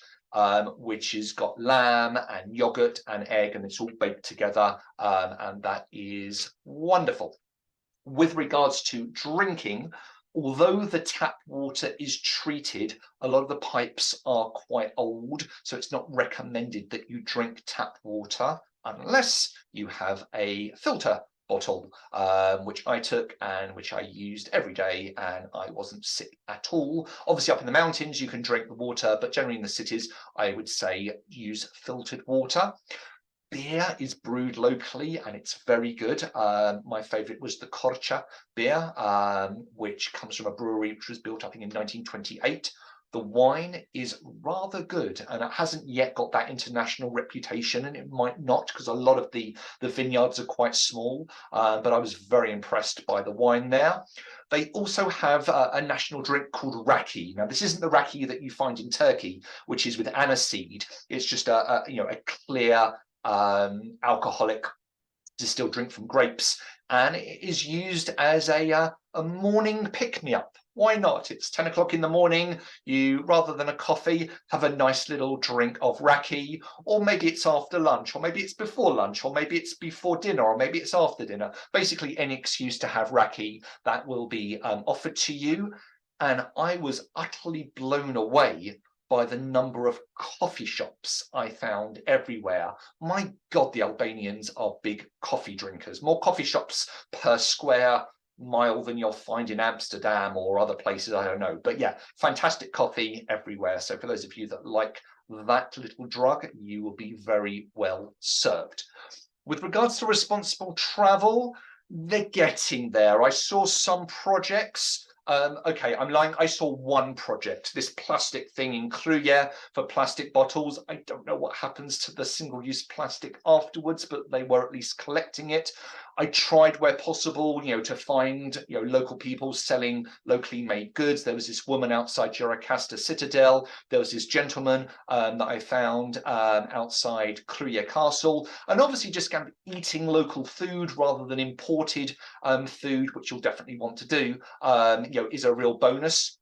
which has got lamb and yogurt and egg, and it's all baked together, and that is wonderful. With regards to drinking, although the tap water is treated, a lot of the pipes are quite old, so it's not recommended that you drink tap water unless you have a filter bottle, which I took and which I used every day, and I wasn't sick at all. Obviously up in the mountains you can drink the water, but generally in the cities I would say use filtered water. Beer is brewed locally and it's very good. My favourite was the Korcha beer, which comes from a brewery which was built, I think, in 1928. The wine is rather good, and it hasn't yet got that international reputation, and it might not, because a lot of the vineyards are quite small, but I was very impressed by the wine there. They also have a national drink called raki. Now, this isn't the raki that you find in Turkey, which is with aniseed. It's just a clear alcoholic distilled drink from grapes, and it is used as a morning pick-me-up. Why not? It's 10 o'clock in the morning. You, rather than a coffee, have a nice little drink of raki, or maybe it's after lunch, or maybe it's before lunch, or maybe it's before dinner, or maybe it's after dinner. Basically, any excuse to have raki that will be offered to you. And I was utterly blown away by the number of coffee shops I found everywhere. My God, the Albanians are big coffee drinkers. More coffee shops per square mile than you'll find in Amsterdam or other places, I don't know. But yeah, fantastic coffee everywhere. So for those of you that like that little drug, you will be very well served. With regards to responsible travel, they're getting there. I saw some projects. Okay, I'm lying. I saw one project, this plastic thing in Kruja for plastic bottles. I don't know what happens to the single-use plastic afterwards, but they were at least collecting it. I tried where possible, to find, local people selling locally made goods. There was this woman outside Juracasta Citadel. There was this gentleman that I found outside Kruja Castle. And obviously just kind of eating local food rather than imported food, which you'll definitely want to do, is a real bonus.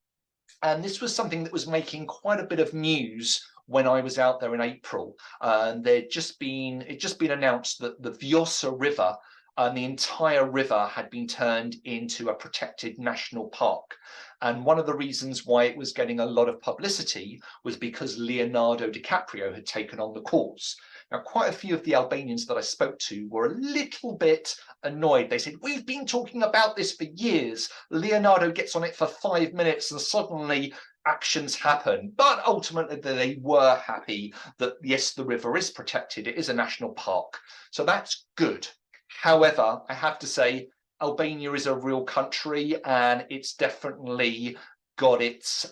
And this was something that was making quite a bit of news when I was out there in April. It'd just been announced that the Vjosa River, the entire river, had been turned into a protected national park. And one of the reasons why it was getting a lot of publicity was because Leonardo DiCaprio had taken on the cause. Now, quite a few of the Albanians that I spoke to were a little bit annoyed. They said, we've been talking about this for years. Leonardo gets on it for 5 minutes and suddenly actions happen. But ultimately, they were happy that, yes, the river is protected. It is a national park. So that's good. However, I have to say, Albania is a real country, and it's definitely got its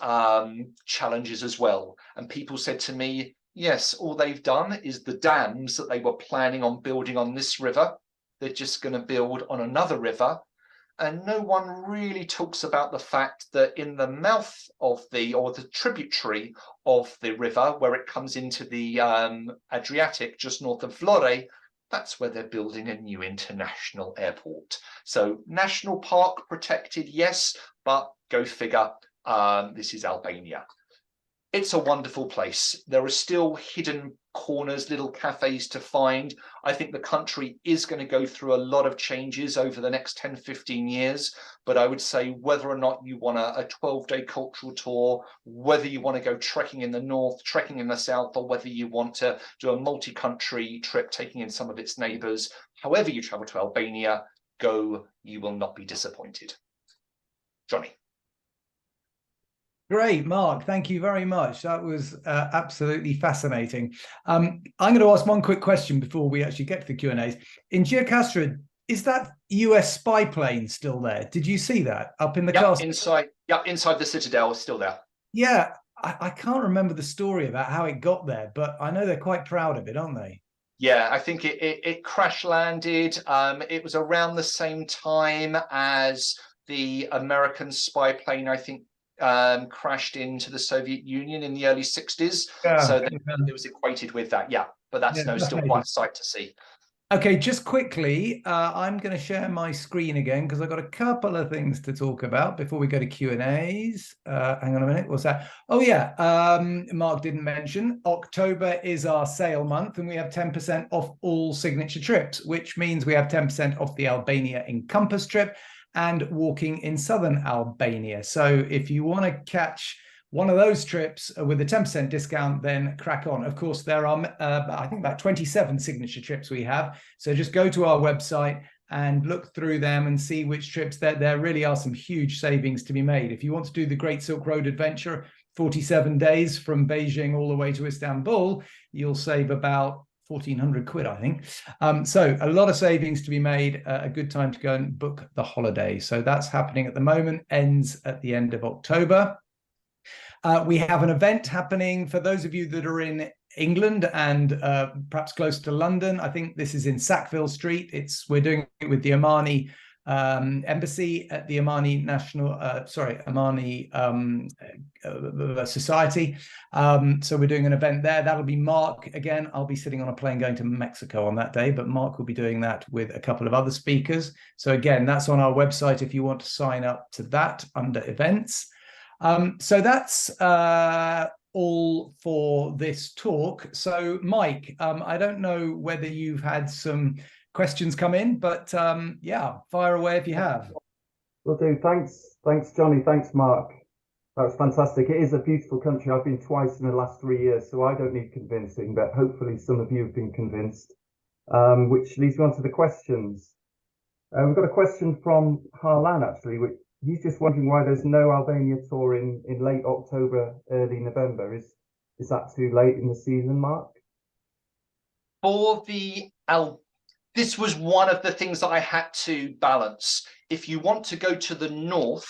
challenges as well. And people said to me, yes, all they've done is the dams that they were planning on building on this river, they're just going to build on another river. And no one really talks about the fact that in the mouth of the tributary of the river, where it comes into the Adriatic, just north of Vlore, that's where they're building a new international airport. So national park protected, yes, but go figure, this is Albania. It's a wonderful place. There are still hidden corners, little cafes to find. I think the country is going to go through a lot of changes over the next 10, 15 years. But I would say whether or not you want a 12-day cultural tour, whether you want to go trekking in the north, trekking in the south, or whether you want to do a multi-country trip, taking in some of its neighbours, however you travel to Albania, go, you will not be disappointed. Jonny. Great, Mark. Thank you very much. That was absolutely fascinating. I'm going to ask one quick question before we actually get to the Q&As. In Gjirokastra, is that US spy plane still there? Did you see that up in the castle? Inside the citadel, still there. Yeah, I can't remember the story about how it got there, but I know they're quite proud of it, aren't they? Yeah, I think it crash landed. It was around the same time as the American spy plane, I think, crashed into the Soviet Union in the early 60s. Yeah, so it was equated with that. Yeah, but that's still quite a sight to see. Okay, just quickly, I'm going to share my screen again because I've got a couple of things to talk about before we go to Q&As. Hang on a minute, what's that? Oh yeah, Mark didn't mention, October is our sale month and we have 10% off all signature trips, which means we have 10% off the Albania Encompass trip and walking in southern Albania. So if you want to catch one of those trips with a 10% discount, then crack on. Of course, there are, I think, about 27 signature trips we have. So just go to our website and look through them and see which trips there really are some huge savings to be made. If you want to do the Great Silk Road Adventure, 47 days from Beijing all the way to Istanbul, you'll save about 1,400 quid, I think. So a lot of savings to be made, a good time to go and book the holiday. So that's happening at the moment, ends at the end of October. We have an event happening for those of you that are in England and perhaps close to London. I think this is in Sackville Street. We're doing it with the Omani embassy at the Omani Society. So we're doing an event there. That'll be Marc. Again, I'll be sitting on a plane going to Mexico on that day, but Marc will be doing that with a couple of other speakers. So again, that's on our website if you want to sign up to that under events. So that's all for this talk. So Mike, I don't know whether you've had some questions come in, but yeah, fire away if you have. Will do. Thanks, Jonny. Thanks, Marc. That was fantastic. It is a beautiful country. I've been twice in the last 3 years, so I don't need convincing, but hopefully some of you have been convinced, which leads me on to the questions. We've got a question from Harlan, actually, which he's just wondering why there's no Albania tour in late October, early November. Is that too late in the season, Marc? This was one of the things that I had to balance. If you want to go to the north,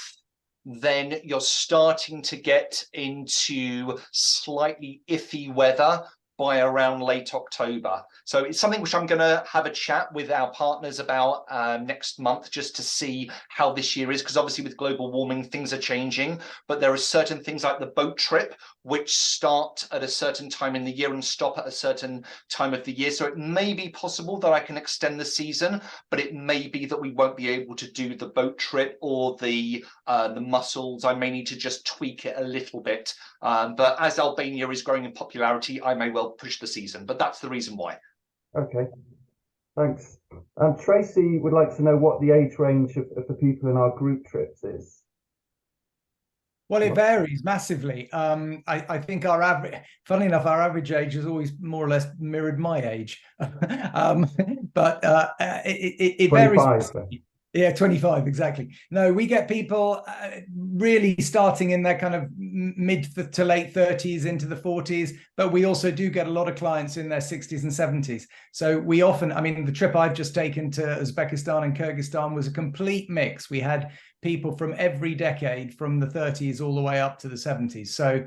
then you're starting to get into slightly iffy weather by around late October. So it's something which I'm going to have a chat with our partners about next month, just to see how this year is, because obviously with global warming, things are changing. But there are certain things like the boat trip, which start at a certain time in the year and stop at a certain time of the year. So it may be possible that I can extend the season, but it may be that we won't be able to do the boat trip or the mussels. I may need to just tweak it a little bit. But as Albania is growing in popularity, I may well push the season, but that's the reason why. Okay, thanks. Tracy would like to know what the age range of the people in our group trips is. Well, it varies massively. I think our average, funnily enough, our average age has always more or less mirrored my age. But it varies. Yeah, 25, exactly. No, we get people really starting in their kind of mid to late 30s into the 40s, but we also do get a lot of clients in their 60s and 70s. So we often, I mean, the trip I've just taken to Uzbekistan and Kyrgyzstan was a complete mix. We had people from every decade, from the 30s all the way up to the 70s. So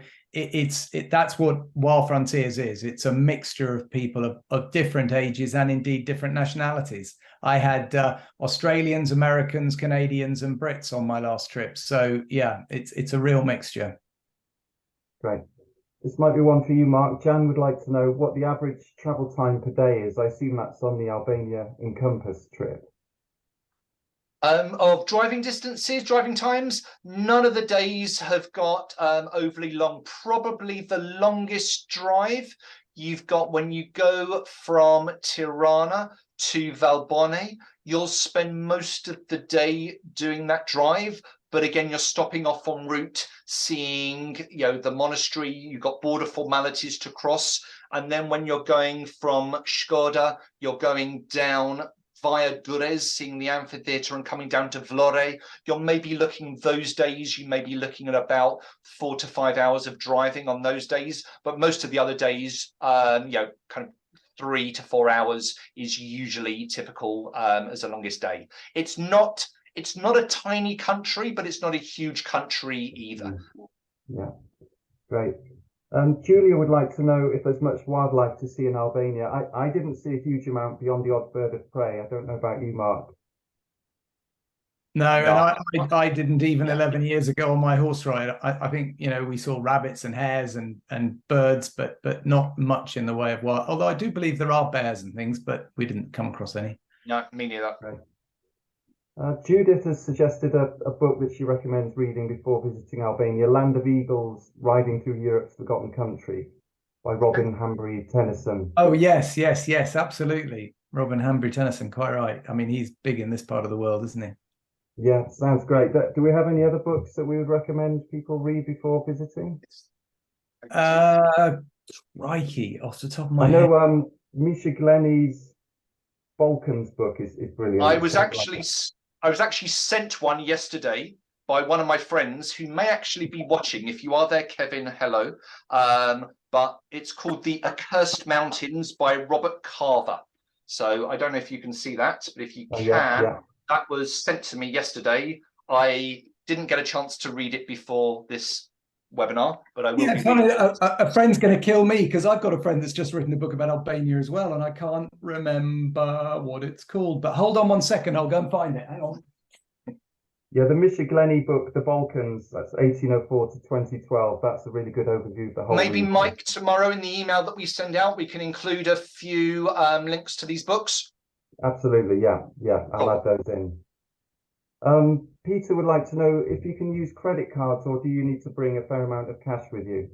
that's what Wild Frontiers is. It's a mixture of people of different ages and indeed different nationalities. I had Australians, Americans, Canadians, and Brits on my last trip. So yeah, it's a real mixture. Great. This might be one for you, Marc. Jan would like to know what the average travel time per day is. I assume that's on the Albania Encompass trip. Of driving distances, driving times, none of the days have got overly long. Probably the longest drive you've got when you go from Tirana to Valbonne, you'll spend most of the day doing that drive. But again, you're stopping off en route, seeing, the monastery. You've got border formalities to cross, and then when you're going from Škoda, you're going down via Durrës, seeing the amphitheatre, and coming down to Vlore. You're maybe looking those days, you may be looking at about 4 to 5 hours of driving on those days. But most of the other days, kind of 3 to 4 hours is usually typical as the longest day. It's not a tiny country, but it's not a huge country either. Yeah, great. Julia would like to know if there's much wildlife to see in Albania. I didn't see a huge amount beyond the odd bird of prey. I don't know about you, Mark. No, and I didn't even 11 years ago on my horse ride. I think, we saw rabbits and hares and birds, but not much in the way of wild. Although I do believe there are bears and things, but we didn't come across any. No, me neither. Right. Judith has suggested a book that she recommends reading before visiting Albania, Land of Eagles, Riding Through Europe's Forgotten Country by Robin Hanbury-Tennyson. Oh, yes, absolutely. Robin Hanbury-Tennyson, quite right. I mean, he's big in this part of the world, isn't he? Yeah, sounds great. Do we have any other books that we would recommend people read before visiting? Crikey, off the top of my head. I know Misha Glenny's Balkans book is brilliant. I was actually sent one yesterday by one of my friends who may actually be watching. If you are there, Kevin, hello. But it's called The Accursed Mountains by Robert Carver. So I don't know if you can see that, but if you can, that was sent to me yesterday. I didn't get a chance to read it before this webinar, but I will. Yeah, funny, a friend's going to kill me because I've got a friend that's just written a book about Albania as well, and I can't remember what it's called. But hold on 1 second, I'll go and find it. Hang on. Yeah, the Misha Glenny book, The Balkans, that's 1804 to 2012. That's a really good overview of the whole Maybe region. Mike, tomorrow in the email that we send out, we can include a few links to these books. Absolutely, yeah, I'll add those in. Peter would like to know if you can use credit cards or do you need to bring a fair amount of cash with you?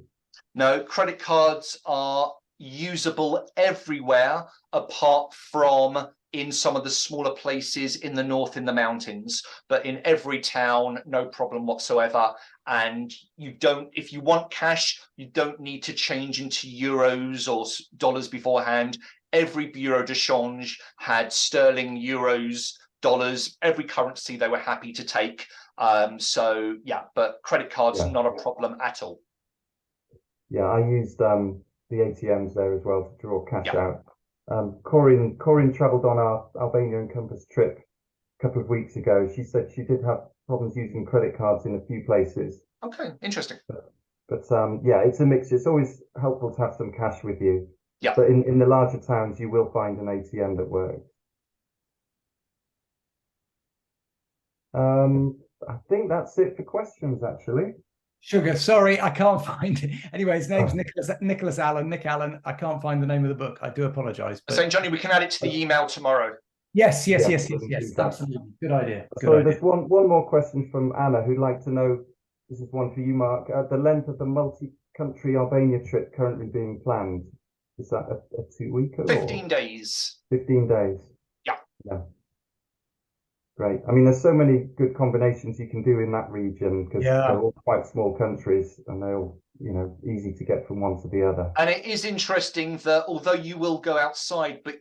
No, credit cards are usable everywhere apart from in some of the smaller places in the north in the mountains, but in every town, no problem whatsoever. And if you want cash, you don't need to change into euros or dollars beforehand. Every bureau de change had sterling, euros, dollars, every currency they were happy to take. But credit cards not a problem at all. Yeah, I used the ATMs there as well to draw cash out. Corinne traveled on our Albania and Compass trip a couple of weeks ago. She said she did have problems using credit cards in a few places. Okay, interesting. But it's a mix. It's always helpful to have some cash with you. Yeah. But in the larger towns, you will find an ATM that works. I think that's it for questions, actually. Sugar, sorry, I can't find it. Anyway, his name's Nicholas Allen. Nick Allen. I can't find the name of the book. I do apologise. So, Johnny, we can add it to the email tomorrow. Yes. Absolutely. Good idea. There's one more question from Anna who'd like to know. This is one for you, Mark. The length of the multi-country Albania trip currently being planned. Is that a 2-week? 15 days. 15 days. Yeah. Great. I mean, there's so many good combinations you can do in that region because they're all quite small countries and they're all, easy to get from one to the other. And it is interesting that although you will go outside, but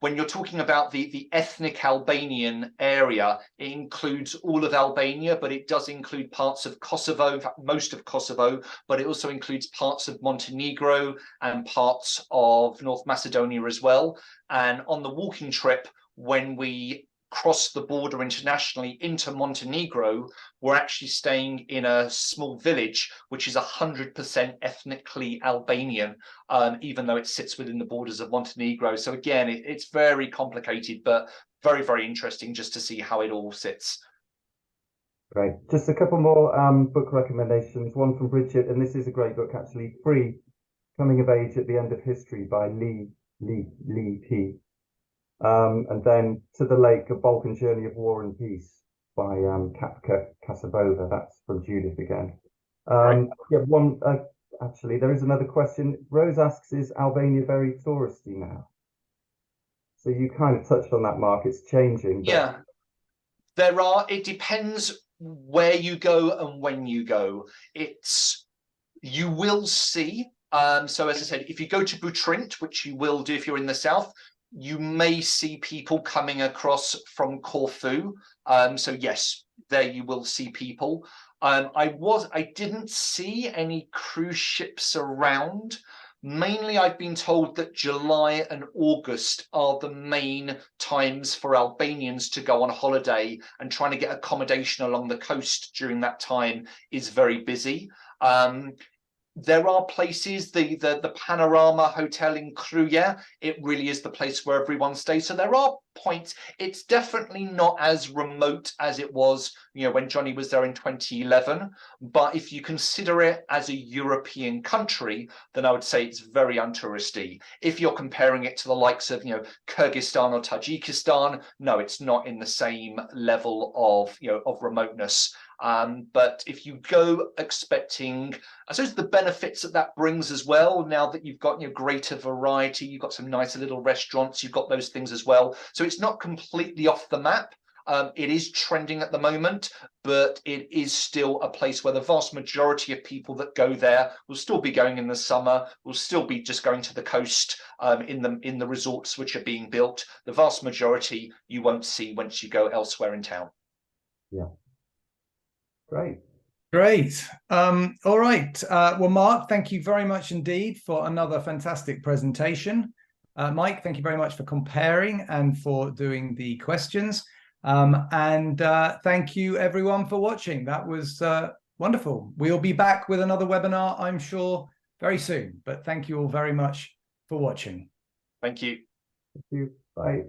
when you're talking about the ethnic Albanian area, it includes all of Albania, but it does include parts of Kosovo, in fact, most of Kosovo, but it also includes parts of Montenegro and parts of North Macedonia as well. And on the walking trip, when we cross the border internationally into Montenegro, we're actually staying in a small village which is 100% ethnically Albanian, even though it sits within the borders of Montenegro. So again, it's very complicated, but very, very interesting just to see how it all sits. Great. Just a couple more book recommendations. One from Bridget, and this is a great book actually, Free, Coming of Age at the End of History by Lee P. And then To the Lake, A Balkan Journey of War and Peace by Kapka Kasabova. That's from Judith again. Yeah, actually, there is another question. Rose asks, is Albania very touristy now? So you kind of touched on that, Mark. It's changing. But... Yeah, it depends where you go and when you go. You will see, so as I said, if you go to Butrint, which you will do if you're in the south, you may see people coming across from Corfu. So yes, there you will see people. I didn't see any cruise ships around. Mainly, I've been told that July and August are the main times for Albanians to go on holiday, and trying to get accommodation along the coast during that time is very busy. There are places, the Panorama Hotel in Kruja, it really is the place where everyone stays. So there are points. It's definitely not as remote as it was, when Jonny was there in 2011. But if you consider it as a European country, then I would say it's very untouristy. If you're comparing it to the likes of, Kyrgyzstan or Tajikistan, no, it's not in the same level of remoteness. But if you go expecting, I suppose, the benefits that brings as well, now that you've got greater variety, you've got some nicer little restaurants, you've got those things as well. So it's not completely off the map. It is trending at the moment, but it is still a place where the vast majority of people that go there will still be going in the summer, will still be just going to the coast in the resorts which are being built. The vast majority you won't see once you go elsewhere in town. Yeah. Great. All right. Well, Mark, thank you very much indeed for another fantastic presentation. Mike, thank you very much for comparing and for doing the questions. And thank you everyone for watching. That was wonderful. We'll be back with another webinar, I'm sure, very soon. But thank you all very much for watching. Thank you. Thank you. Bye.